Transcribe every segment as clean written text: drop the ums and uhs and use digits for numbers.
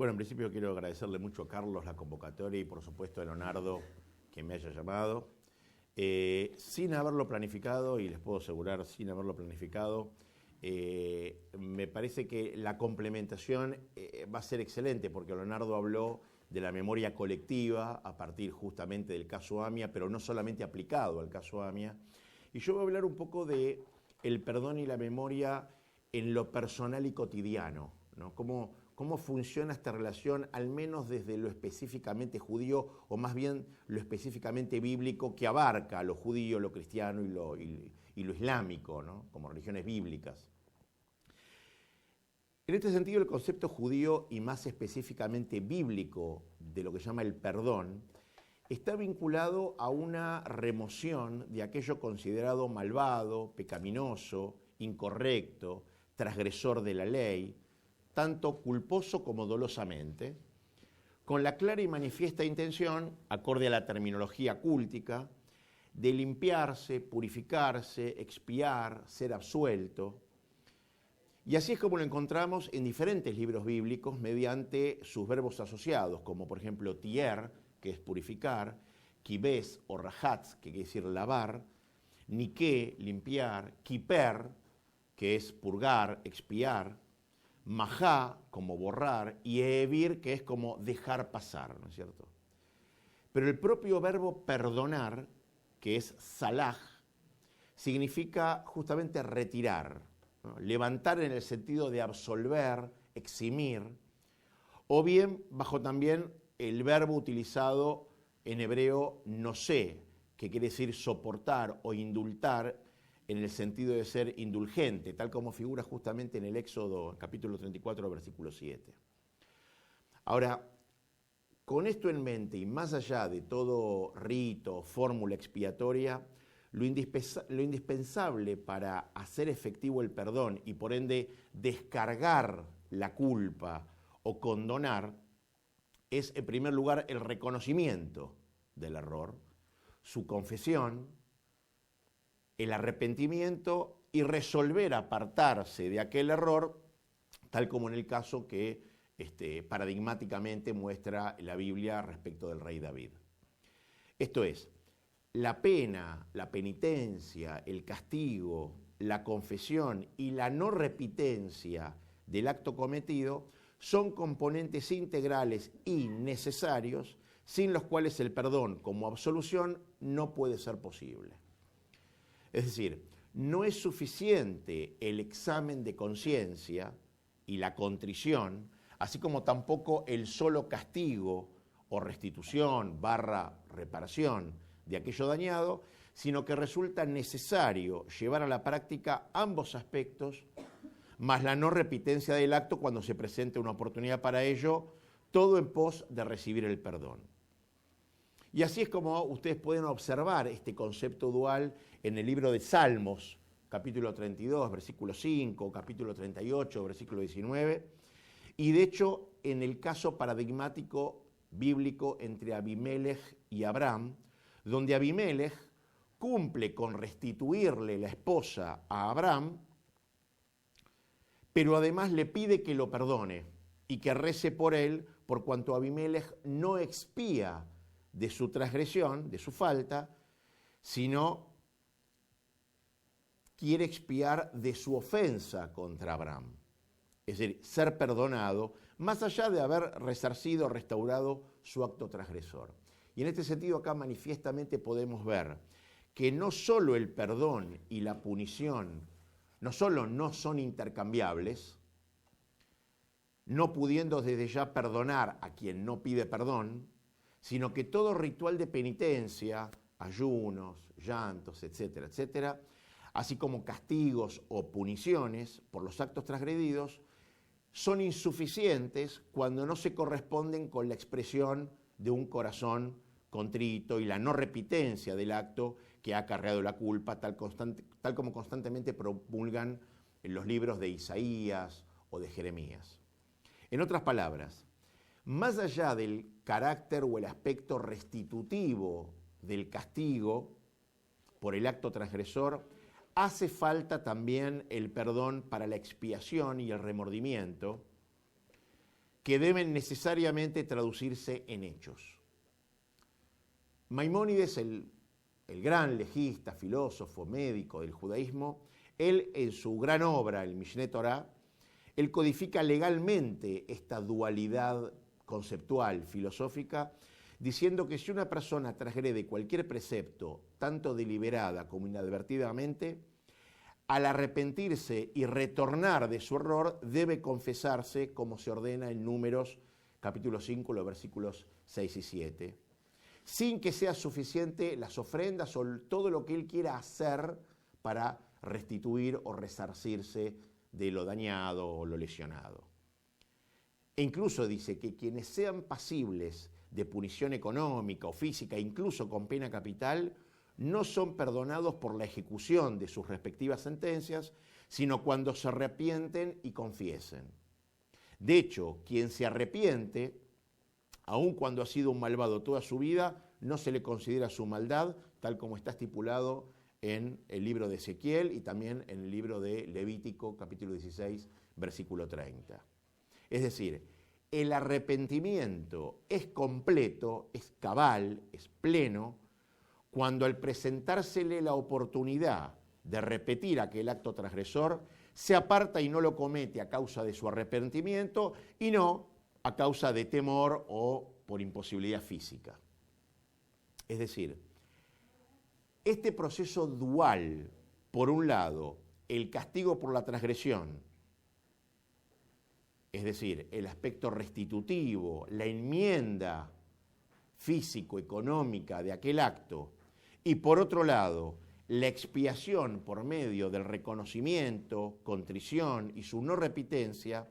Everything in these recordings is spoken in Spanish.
Bueno, en principio quiero agradecerle mucho a Carlos la convocatoria y por supuesto a Leonardo que me haya llamado. Sin haberlo planificado, y les puedo asegurar, sin haberlo planificado, me parece que la complementación va a ser excelente, porque Leonardo habló de la memoria colectiva a partir justamente del caso AMIA, pero no solamente aplicado al caso AMIA. Y yo voy a hablar un poco de el perdón y la memoria en lo personal y cotidiano, ¿no? ¿Cómo funciona esta relación, al menos desde lo específicamente judío, o más bien lo específicamente bíblico, que abarca lo judío, lo cristiano y lo islámico, ¿no? Como religiones bíblicas? En este sentido, el concepto judío, y más específicamente bíblico, de lo que se llama el perdón, está vinculado a una remoción de aquello considerado malvado, pecaminoso, incorrecto, transgresor de la ley, tanto culposo como dolosamente, con la clara y manifiesta intención, acorde a la terminología cúltica, de limpiarse, purificarse, expiar, ser absuelto. Y así es como lo encontramos en diferentes libros bíblicos mediante sus verbos asociados, como por ejemplo tier, que es purificar, kibes o rahatz, que quiere decir lavar, nike, limpiar, kiper, que es purgar, expiar, majá, como borrar, y evir, que es como dejar pasar, ¿no es cierto? Pero el propio verbo perdonar, que es salaj, significa justamente retirar, ¿no? Levantar en el sentido de absolver, eximir, o bien bajo también el verbo utilizado en hebreo nosé, que quiere decir soportar o indultar, en el sentido de ser indulgente, tal como figura justamente en el Éxodo, capítulo 34, versículo 7. Ahora, con esto en mente y más allá de todo rito, fórmula expiatoria, lo indispensable para hacer efectivo el perdón y por ende descargar la culpa o condonar es en primer lugar el reconocimiento del error, su confesión, el arrepentimiento y resolver apartarse de aquel error, tal como en el caso que paradigmáticamente muestra la Biblia respecto del rey David. Esto es, la pena, la penitencia, el castigo, la confesión y la no repitencia del acto cometido son componentes integrales y necesarios, sin los cuales el perdón como absolución no puede ser posible. Es decir, no es suficiente el examen de conciencia y la contrición, así como tampoco el solo castigo o restitución / reparación de aquello dañado, sino que resulta necesario llevar a la práctica ambos aspectos, más la no repitencia del acto cuando se presente una oportunidad para ello, todo en pos de recibir el perdón. Y así es como ustedes pueden observar este concepto dual en el libro de Salmos, capítulo 32, versículo 5, capítulo 38, versículo 19, y de hecho en el caso paradigmático bíblico entre Abimelech y Abraham, donde Abimelech cumple con restituirle la esposa a Abraham, pero además le pide que lo perdone y que rece por él, por cuanto Abimelech no expía de su transgresión, de su falta, sino quiere expiar de su ofensa contra Abraham. Es decir, ser perdonado, más allá de haber resarcido, restaurado su acto transgresor. Y en este sentido acá manifiestamente podemos ver que no solo el perdón y la punición, no solo no son intercambiables, no pudiendo desde ya perdonar a quien no pide perdón, sino que todo ritual de penitencia, ayunos, llantos, etcétera, etcétera, así como castigos o puniciones por los actos transgredidos, son insuficientes cuando no se corresponden con la expresión de un corazón contrito y la no repitencia del acto que ha acarreado la culpa, tal como constantemente promulgan en los libros de Isaías o de Jeremías. En otras palabras, más allá del carácter o el aspecto restitutivo del castigo por el acto transgresor, hace falta también el perdón para la expiación y el remordimiento, que deben necesariamente traducirse en hechos. Maimónides, el gran legista, filósofo, médico del judaísmo, él en su gran obra, el Mishneh Torah, él codifica legalmente esta dualidad conceptual, filosófica, diciendo que si una persona transgrede cualquier precepto, tanto deliberada como inadvertidamente, al arrepentirse y retornar de su error, debe confesarse como se ordena en Números, capítulo 5, los versículos 6 y 7, sin que sea suficiente las ofrendas o todo lo que él quiera hacer para restituir o resarcirse de lo dañado o lo lesionado. E incluso dice que quienes sean pasibles de punición económica o física, incluso con pena capital, no son perdonados por la ejecución de sus respectivas sentencias, sino cuando se arrepienten y confiesen. De hecho, quien se arrepiente, aun cuando ha sido un malvado toda su vida, no se le considera su maldad, tal como está estipulado en el libro de Ezequiel y también en el libro de Levítico, capítulo 16, versículo 30. Es decir, el arrepentimiento es completo, es cabal, es pleno, cuando al presentársele la oportunidad de repetir aquel acto transgresor, se aparta y no lo comete a causa de su arrepentimiento y no a causa de temor o por imposibilidad física. Es decir, este proceso dual, por un lado, el castigo por la transgresión, es decir, el aspecto restitutivo, la enmienda físico-económica de aquel acto, y por otro lado, la expiación por medio del reconocimiento, contrición y su no repitencia,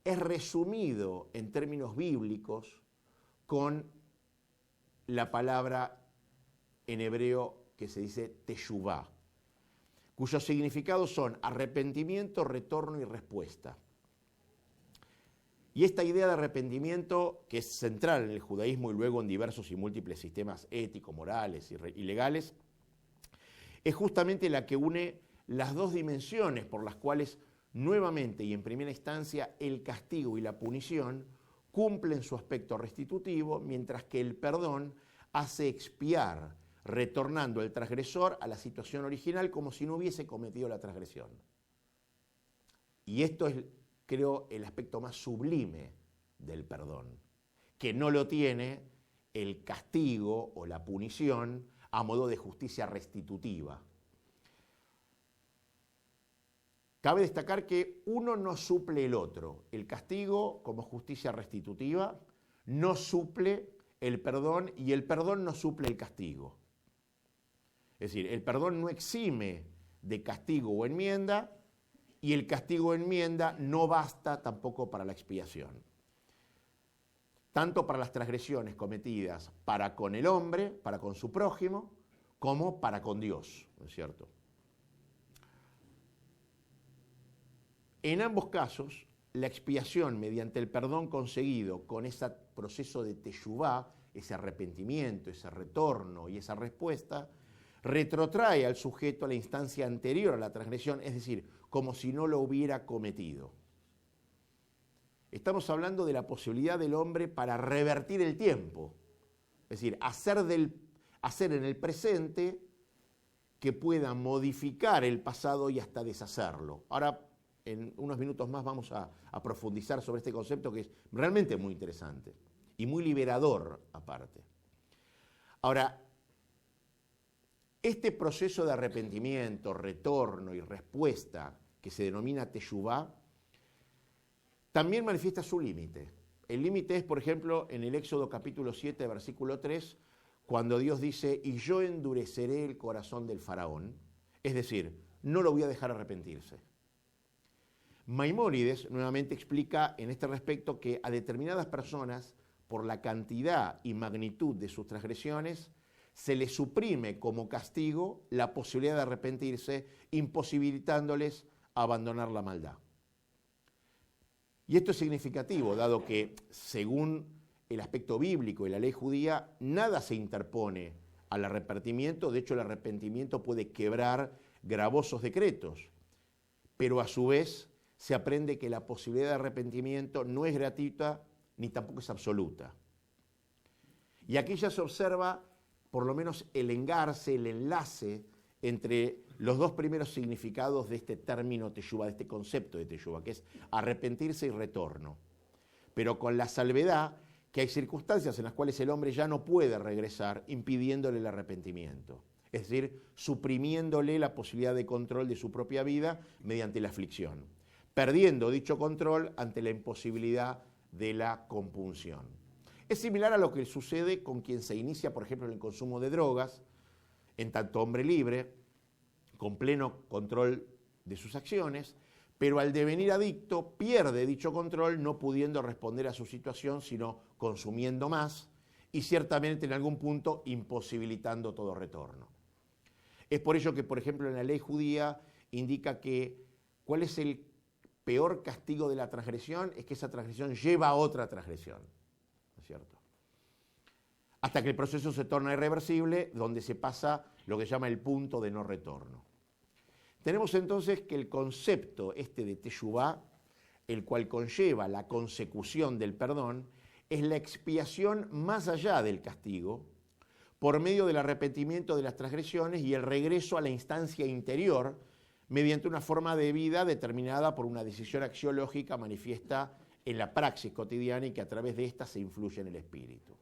es resumido en términos bíblicos con la palabra en hebreo que se dice teshuvá, cuyos significados son arrepentimiento, retorno y respuesta. Y esta idea de arrepentimiento, que es central en el judaísmo y luego en diversos y múltiples sistemas éticos, morales y legales, es justamente la que une las dos dimensiones por las cuales nuevamente y en primera instancia el castigo y la punición cumplen su aspecto restitutivo, mientras que el perdón hace expiar, retornando al transgresor a la situación original como si no hubiese cometido la transgresión. Y esto es, creo, el aspecto más sublime del perdón, que no lo tiene el castigo o la punición a modo de justicia restitutiva. Cabe destacar que uno no suple el otro. El castigo, como justicia restitutiva, no suple el perdón y el perdón no suple el castigo. Es decir, el perdón no exime de castigo o enmienda, y el castigo o enmienda no basta tampoco para la expiación. Tanto para las transgresiones cometidas para con el hombre, para con su prójimo, como para con Dios, ¿no es cierto? En ambos casos, la expiación mediante el perdón conseguido con ese proceso de teshuvá, ese arrepentimiento, ese retorno y esa respuesta, retrotrae al sujeto a la instancia anterior a la transgresión, es decir, como si no lo hubiera cometido. Estamos hablando de la posibilidad del hombre para revertir el tiempo, es decir, hacer en el presente que pueda modificar el pasado y hasta deshacerlo. Ahora, en unos minutos más vamos a profundizar sobre este concepto que es realmente muy interesante y muy liberador aparte. Ahora, este proceso de arrepentimiento, retorno y respuesta que se denomina teshuvá, también manifiesta su límite. El límite es, por ejemplo, en el Éxodo capítulo 7, versículo 3, cuando Dios dice, y yo endureceré el corazón del faraón, es decir, no lo voy a dejar arrepentirse. Maimónides nuevamente explica en este respecto que a determinadas personas, por la cantidad y magnitud de sus transgresiones, se les suprime como castigo la posibilidad de arrepentirse, imposibilitándoles abandonar la maldad. Y esto es significativo, dado que, según el aspecto bíblico y la ley judía, nada se interpone al arrepentimiento. De hecho, el arrepentimiento puede quebrar gravosos decretos, pero a su vez se aprende que la posibilidad de arrepentimiento no es gratuita ni tampoco es absoluta. Y aquí ya se observa por lo menos el engarce, el enlace entre los dos primeros significados de este término teshuvá, de este concepto de teshuvá, que es arrepentirse y retorno. Pero con la salvedad que hay circunstancias en las cuales el hombre ya no puede regresar, impidiéndole el arrepentimiento. Es decir, suprimiéndole la posibilidad de control de su propia vida mediante la aflicción, perdiendo dicho control ante la imposibilidad de la compunción. Es similar a lo que sucede con quien se inicia, por ejemplo, en el consumo de drogas, en tanto hombre libre, con pleno control de sus acciones, pero al devenir adicto pierde dicho control, no pudiendo responder a su situación, sino consumiendo más y ciertamente en algún punto imposibilitando todo retorno. Es por ello que, por ejemplo, en la ley judía indica que ¿cuál es el peor castigo de la transgresión? Es que esa transgresión lleva a otra transgresión, ¿no es cierto? Hasta que el proceso se torna irreversible, donde se pasa lo que se llama el punto de no retorno. Tenemos entonces que el concepto de teshuvá, el cual conlleva la consecución del perdón, es la expiación más allá del castigo, por medio del arrepentimiento de las transgresiones y el regreso a la instancia interior mediante una forma de vida determinada por una decisión axiológica manifiesta en la praxis cotidiana y que a través de ésta se influye en el espíritu.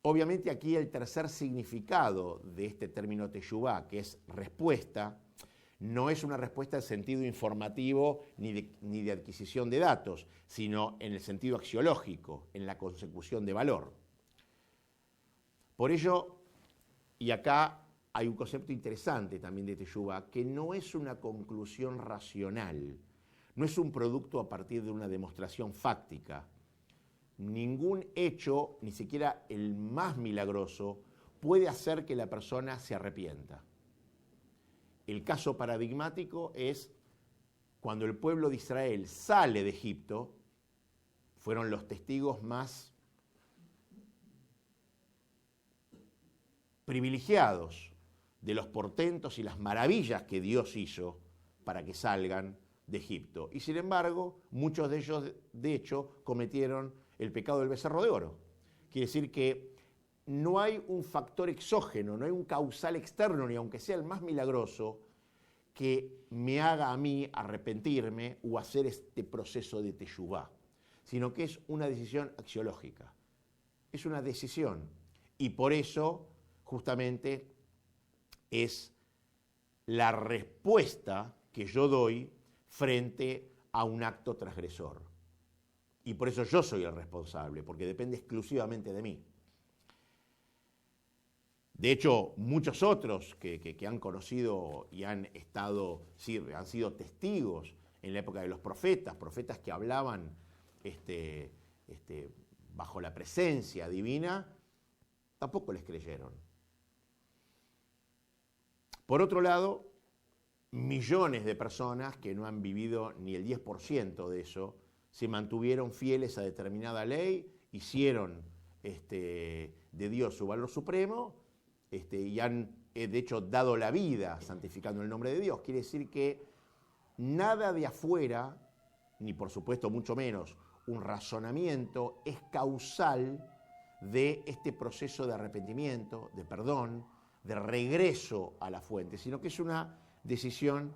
Obviamente aquí el tercer significado de este término teshuvá, que es respuesta, no es una respuesta en sentido informativo ni de adquisición de datos, sino en el sentido axiológico, en la consecución de valor. Por ello, y acá hay un concepto interesante también de teshuvá, que no es una conclusión racional, no es un producto a partir de una demostración fáctica. Ningún hecho, ni siquiera el más milagroso, puede hacer que la persona se arrepienta. El caso paradigmático es cuando el pueblo de Israel sale de Egipto, fueron los testigos más privilegiados de los portentos y las maravillas que Dios hizo para que salgan de Egipto. Y sin embargo, muchos de ellos, de hecho, cometieron el pecado del becerro de oro. Quiere decir que no hay un factor exógeno, no hay un causal externo, ni aunque sea el más milagroso, que me haga a mí arrepentirme o hacer este proceso de teshuvá, sino que es una decisión axiológica. Es una decisión. Y por eso, justamente, es la respuesta que yo doy frente a un acto transgresor. Y por eso yo soy el responsable, porque depende exclusivamente de mí. De hecho, muchos otros que han conocido y han sido testigos en la época de los profetas que hablaban bajo la presencia divina, tampoco les creyeron. Por otro lado, millones de personas que no han vivido ni el 10% de eso, se mantuvieron fieles a determinada ley, hicieron de Dios su valor supremo, y han, de hecho, dado la vida santificando el nombre de Dios. Quiere decir que nada de afuera, ni por supuesto mucho menos un razonamiento, es causal de este proceso de arrepentimiento, de perdón, de regreso a la fuente, sino que es una decisión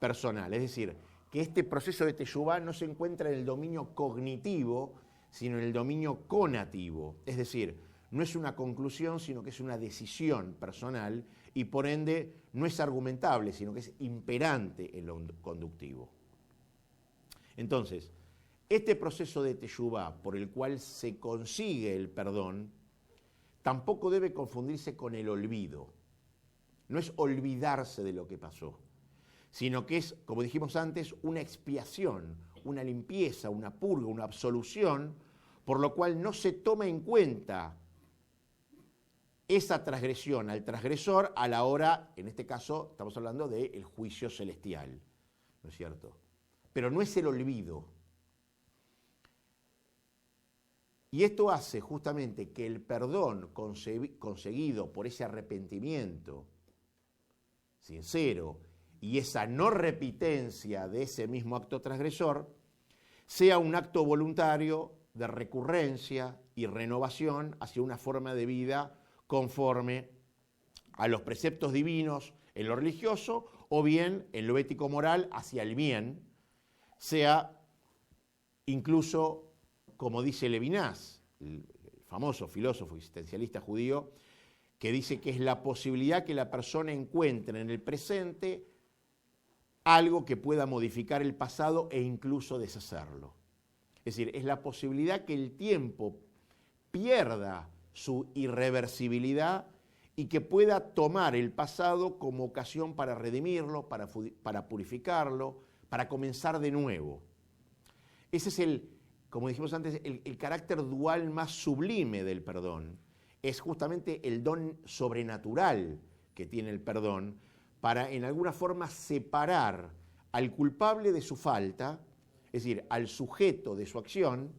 personal. Es decir, que este proceso de teshuvá no se encuentra en el dominio cognitivo, sino en el dominio conativo. Es decir, no es una conclusión, sino que es una decisión personal y por ende no es argumentable, sino que es imperante en lo conductivo. Entonces, este proceso de teshuvá por el cual se consigue el perdón tampoco debe confundirse con el olvido. No es olvidarse de lo que pasó, sino que es, como dijimos antes, una expiación, una limpieza, una purga, una absolución, por lo cual no se toma en cuenta esa transgresión al transgresor a la hora, en este caso, estamos hablando del juicio celestial, ¿no es cierto? Pero no es el olvido. Y esto hace justamente que el perdón conseguido por ese arrepentimiento sincero y esa no repitencia de ese mismo acto transgresor sea un acto voluntario de recurrencia y renovación hacia una forma de vida conforme a los preceptos divinos en lo religioso o bien en lo ético-moral hacia el bien, sea incluso, como dice Levinas, el famoso filósofo existencialista judío, que dice que es la posibilidad que la persona encuentre en el presente algo que pueda modificar el pasado e incluso deshacerlo. Es decir, es la posibilidad que el tiempo pierda su irreversibilidad y que pueda tomar el pasado como ocasión para redimirlo, para purificarlo, para comenzar de nuevo. Ese es el, como dijimos antes, el carácter dual más sublime del perdón. Es justamente el don sobrenatural que tiene el perdón para, en alguna forma, separar al culpable de su falta, es decir, al sujeto de su acción,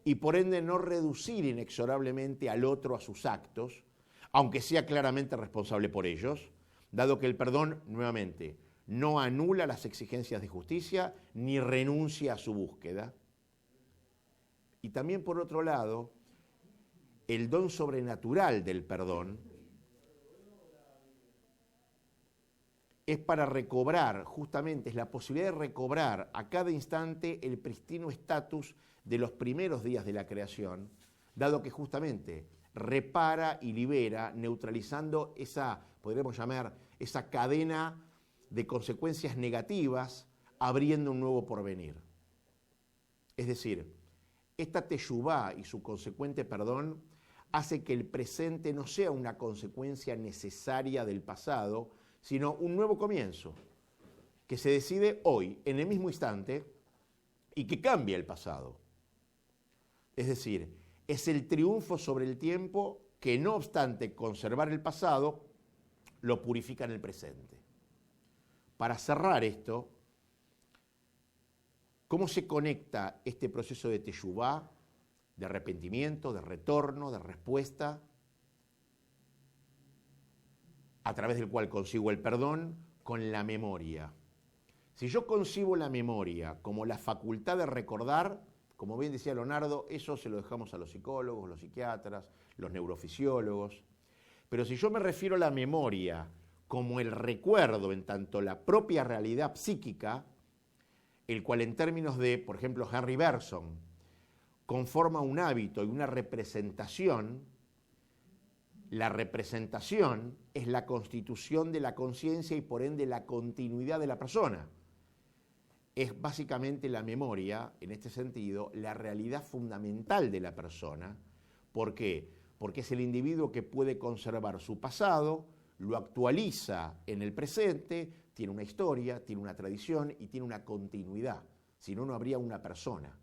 y por ende no reducir inexorablemente al otro a sus actos, aunque sea claramente responsable por ellos, dado que el perdón, nuevamente, no anula las exigencias de justicia ni renuncia a su búsqueda. Y también, por otro lado, el don sobrenatural del perdón es para recobrar, justamente, es la posibilidad de recobrar a cada instante el pristino estatus de los primeros días de la creación, dado que justamente repara y libera, neutralizando esa, podríamos llamar, esa cadena de consecuencias negativas, abriendo un nuevo porvenir. Es decir, esta teshuvá y su consecuente perdón hace que el presente no sea una consecuencia necesaria del pasado, sino un nuevo comienzo, que se decide hoy, en el mismo instante, y que cambia el pasado. Es decir, es el triunfo sobre el tiempo que, no obstante conservar el pasado, lo purifica en el presente. Para cerrar esto, ¿cómo se conecta este proceso de teshuvá, de arrepentimiento, de retorno, de respuesta, a través del cual consigo el perdón, con la memoria? Si yo concibo la memoria como la facultad de recordar, como bien decía Leonardo, eso se lo dejamos a los psicólogos, los psiquiatras, los neurofisiólogos. Pero si yo me refiero a la memoria como el recuerdo en tanto la propia realidad psíquica, el cual en términos de, por ejemplo, Henry Bergson, conforma un hábito y una representación, la representación es la constitución de la conciencia y por ende la continuidad de la persona. Es básicamente la memoria, en este sentido, la realidad fundamental de la persona. ¿Por qué? Porque es el individuo que puede conservar su pasado, lo actualiza en el presente, tiene una historia, tiene una tradición y tiene una continuidad. Si no, no habría una persona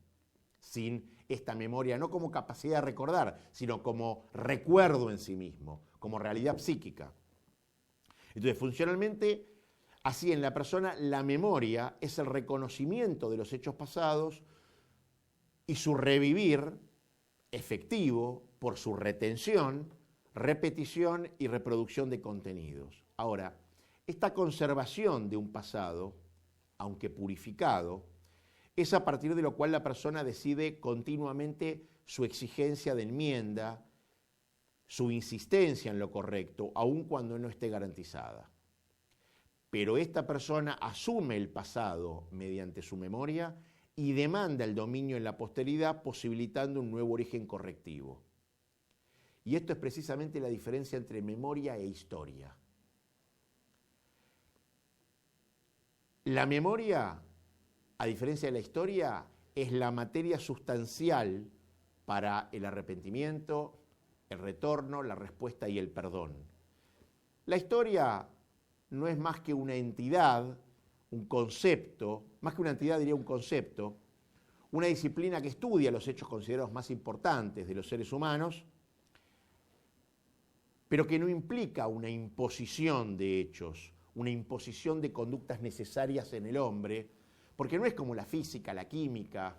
sin esta memoria, no como capacidad de recordar, sino como recuerdo en sí mismo, como realidad psíquica. Entonces, funcionalmente, así en la persona, la memoria es el reconocimiento de los hechos pasados y su revivir efectivo por su retención, repetición y reproducción de contenidos. Ahora, esta conservación de un pasado, aunque purificado, es a partir de lo cual la persona decide continuamente su exigencia de enmienda, su insistencia en lo correcto, aun cuando no esté garantizada. Pero esta persona asume el pasado mediante su memoria y demanda el dominio en la posteridad, posibilitando un nuevo origen correctivo. Y esto es precisamente la diferencia entre memoria e historia. La memoria, a diferencia de la historia, es la materia sustancial para el arrepentimiento, el retorno, la respuesta y el perdón. La historia no es más que una entidad, un concepto, más que una entidad diría un concepto, una disciplina que estudia los hechos considerados más importantes de los seres humanos, pero que no implica una imposición de hechos, una imposición de conductas necesarias en el hombre, porque no es como la física, la química,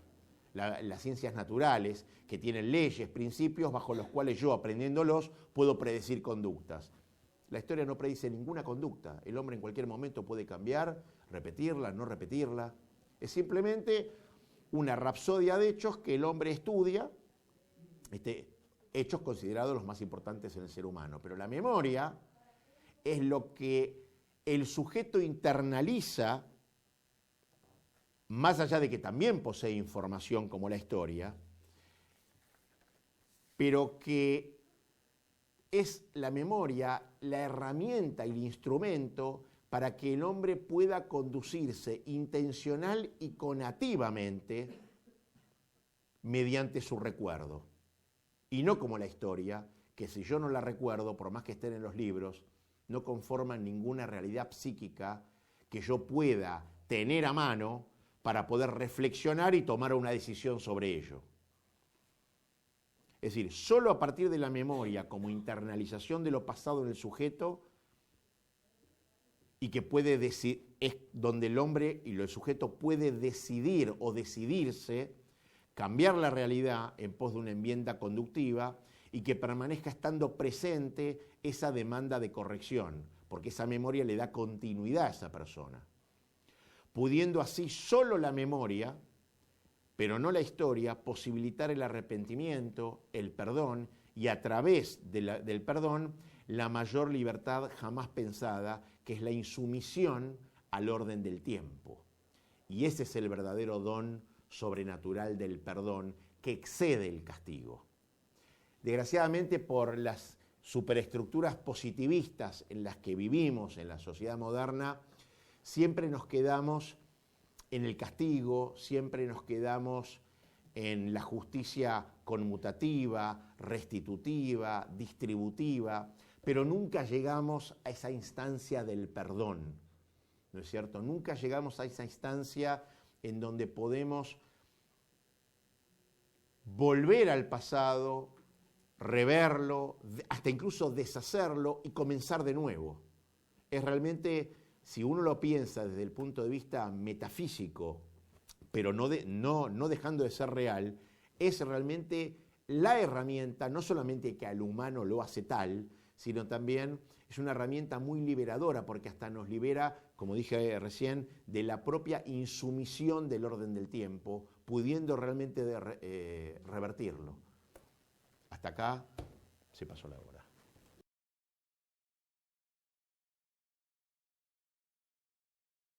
las ciencias naturales, que tienen leyes, principios bajo los cuales yo, aprendiéndolos, puedo predecir conductas. La historia no predice ninguna conducta. El hombre en cualquier momento puede cambiar, repetirla, no repetirla. Es simplemente una rapsodia de hechos que el hombre estudia, hechos considerados los más importantes en el ser humano. Pero la memoria es lo que el sujeto internaliza, más allá de que también posee información como la historia, pero que es la memoria la herramienta y el instrumento para que el hombre pueda conducirse intencional y conativamente mediante su recuerdo. Y no como la historia, que si yo no la recuerdo, por más que estén en los libros, no conforman ninguna realidad psíquica que yo pueda tener a mano para poder reflexionar y tomar una decisión sobre ello. Es decir, solo a partir de la memoria como internalización de lo pasado en el sujeto y que puede decidir, es donde el hombre y el sujeto puede decidir o decidirse cambiar la realidad en pos de una enmienda conductiva y que permanezca estando presente esa demanda de corrección, porque esa memoria le da continuidad a esa persona. Pudiendo así solo la memoria, pero no la historia, posibilitar el arrepentimiento, el perdón y a través del perdón la mayor libertad jamás pensada, que es la insumisión al orden del tiempo. Y ese es el verdadero don sobrenatural del perdón que excede el castigo. Desgraciadamente, por las superestructuras positivistas en las que vivimos en la sociedad moderna, siempre nos quedamos en el castigo, siempre nos quedamos en la justicia conmutativa, restitutiva, distributiva, pero nunca llegamos a esa instancia del perdón, ¿no es cierto? Nunca llegamos a esa instancia en donde podemos volver al pasado, reverlo, hasta incluso deshacerlo y comenzar de nuevo. Es realmente, si uno lo piensa desde el punto de vista metafísico, pero no dejando de ser real, es realmente la herramienta, no solamente que al humano lo hace tal, sino también es una herramienta muy liberadora, porque hasta nos libera, como dije recién, de la propia insumisión del orden del tiempo, pudiendo realmente revertirlo. Hasta acá se pasó la hora.